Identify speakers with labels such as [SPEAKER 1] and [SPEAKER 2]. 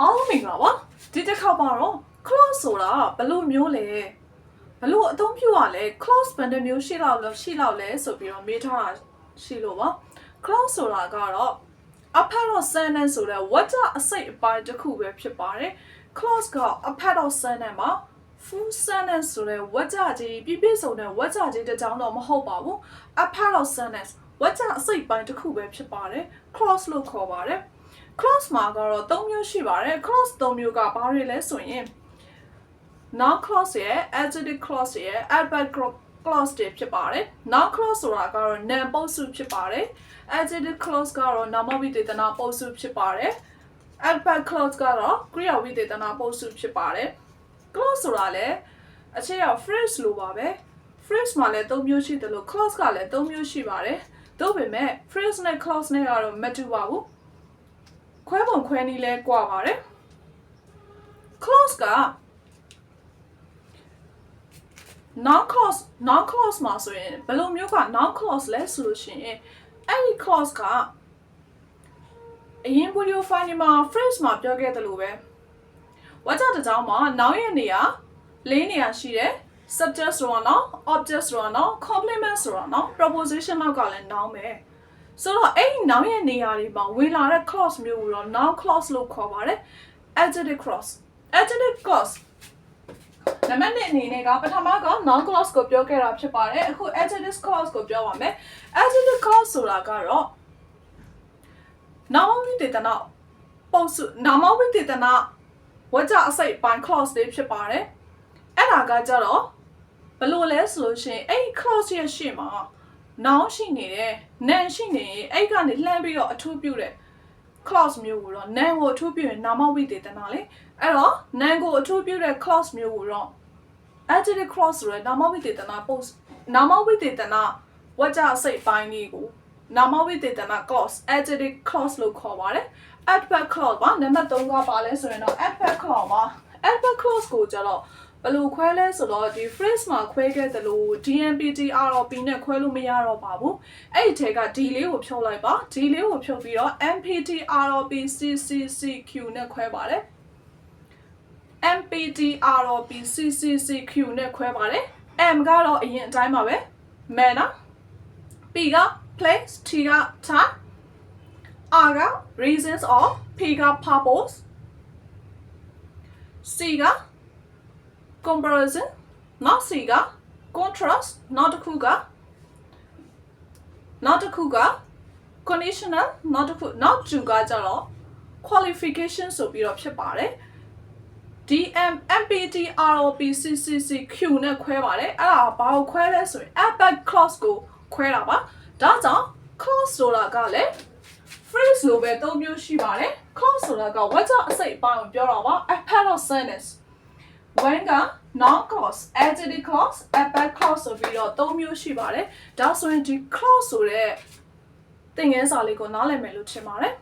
[SPEAKER 1] အားလုံးမင်္ဂလာပါဒီတစ်ခါမှာတော့ clause ဆိုတာဘယ်လိုမျိုးလဲဘယ်လိုအသုံးပြုရလဲ clause ဘယ်နှမျိုးရှိလောက်လဲဆိုပြီးတော့မေးထားတာရှိလို့ပါ clause ဆိုတာကတော့ a part of sentence ဆိုတဲ့ဝါကျအစိတ်အပိုင်းတစ်ခုပဲဖြစ်ပါတယ် clause က a part of sentence မှာ full sentence ဆိုတဲ့ဝါကျကြီးပြည့်စုံတဲ့ဝါကျကြီးတစ်ကြောင်းတော့မဟုတ်ပါဘူး a part of sentence ဝါကျအစိတ်ပိုင်းတစ်ခုပဲဖြစ်ပါတယ် clause လို့ခေါ်ပါတယ်clause မှာကတော့3မျိုးရှိပါတယ် clause 3မျိုးကဘာတွေလဲဆိုရင် noun clause ရဲ့ adjective clause ရဲ့ adverb clause တွေဖြစ်ပါတယ် noun clause ဆိုတာကတော့နာမ်ပုတ်စုဖြစ်ပါတယ် adjective clause ကတော့နာမဝိသေသနာပုတ်စုဖြစ်ပါတယ် adverb clause ကတော့ကရိယာဝိသေသနာပုတ်စုဖြစ်ပါတယ် clause ဆိုတာလည်းအခြေရောက် phrase လိုပါပဲ phrase မှာလည်း3မျိုးရှိတယ်လို့ clause ကလည်း3မျိုးရှိပါတယ်သို့ပေမဲ့ phrase နဲ့ clause နဲ့ကတော့မတူပါဘူးခွဲပုံခွဲနည်းလဲကွာပါတယ် clause က noun clause မှာဆိုရင်ဘယ်လိုမျိုးက noun clause လဲဆိုလို့ရှိရင်အဲ့ဒီ clause ကအရင် video file မှာ phrase မှာပြောခဲ့တယ်လို့ပဲဝါကျတစ်ကြောင်းမှာ noun ရဲ့နေရာ၄နေရာရှိတယ် subject ဆိုတာနော် object ဆိုတာနော် complement ဆိုတာနော် proposition နောက်ကလည်း noun ပဲဆိုတော့အဲ့ဒီ noun ရဲ့နေရာတွေမှာဝင်လာတဲ့ clause မျိုးကိုတော့ noun clause လို့ခေါ်ပါတယ် adjective clause နံပါတ်1အနေနဲ့ကပထမက noun clause ကိုပြောခဲ့တာဖြစ်ပါတယ်အခု adjective clause ကိုပြောပါမယ် adjective clause ဆိုတာကတော့နာမဝိသေသနာပုံစုနာမဝိသေသနာဝါကျအစိတ်ပိုင်း clause တွေဖြစ်ပါတယ်အဲ့ဒါကကြတော့ဘယ်လိုလဲဆိုလို့ရှိရင်အဲ့ clause ရဲ့ရှေ့မှာ noun ရှိနေတယ် noun ရှိနေရင်အဲ့ကနေလှမ်းပြီးတော့အထူးပြုတဲ့ clause မျိုးကိုတော့ noun ကိုအထူးပြုရင်နာမဝိသေသနာလေအဲ့တော့ noun ကိုအထူးပြုတဲ့ clause မျိုးကိုတော့ adjective clause ဆိုရယ်နာမဝိသေသနာနာမဝိသေသနာဝါကျအစိတ်ပိုင်းလေးကိုနာမဝိသေသနာ clause adjective clause လို့ခေါ်ပါတယ် adverb clause ပါနံပါတ်3ကပါလဲဆိုရင်တော့ adverb clause ပါ adverb clause ကိုကျတော့ဘယ်လိုခွဲလဲဆိုတော့ဒီ phrase မှာခွဲခဲ့သလို DMPT RP နဲ့ခွဲလို့မရတော့ပါဘူးအဲ့ဒီထဲက D လေးကိုဖြုတ်လိုက်ပါ D လေးကိုဖြုတ်ပြီးတော့ MPT RP CCCQ နဲ့ခွဲပါတယ် MPT RP CCCQ နဲ့ခွဲပါတယ် M ကတော့အရင်အတိုင်းပါပဲ manner P က place T က time R က reasons or P က purpose C က comparison နောက် C က contrast နောက်တစ်ခုက conditional နောက်2ကကြတော့ qualification ဆိုပြီးတော့ဖြစ်ပါတယ် DM MPT RP CCCQ နဲ့ခွဲပါတယ်အဲ့ဒါဘာကိုခွဲလဲဆိုရင် adverb clause ကိုခွဲတာပါဒါကြောင့် clause ဆိုတာကလည်း phrase လိုပဲ၃မျိုးရှိပါတယ် clause ဆိုတာကဝါကျအစိတ်အပိုင်းကိုပြောတာပါ a part of sentence when က noun clause adjective clause adverb clause ဆိုပြီးတော့၃မျိုးရှိပါတယ်ဒါဆိုရင်ဒီ clause ဆိုတဲ့သင်ခန်းစာလေးကိုနားလည်မယ်လို့ထင်ပါတယ်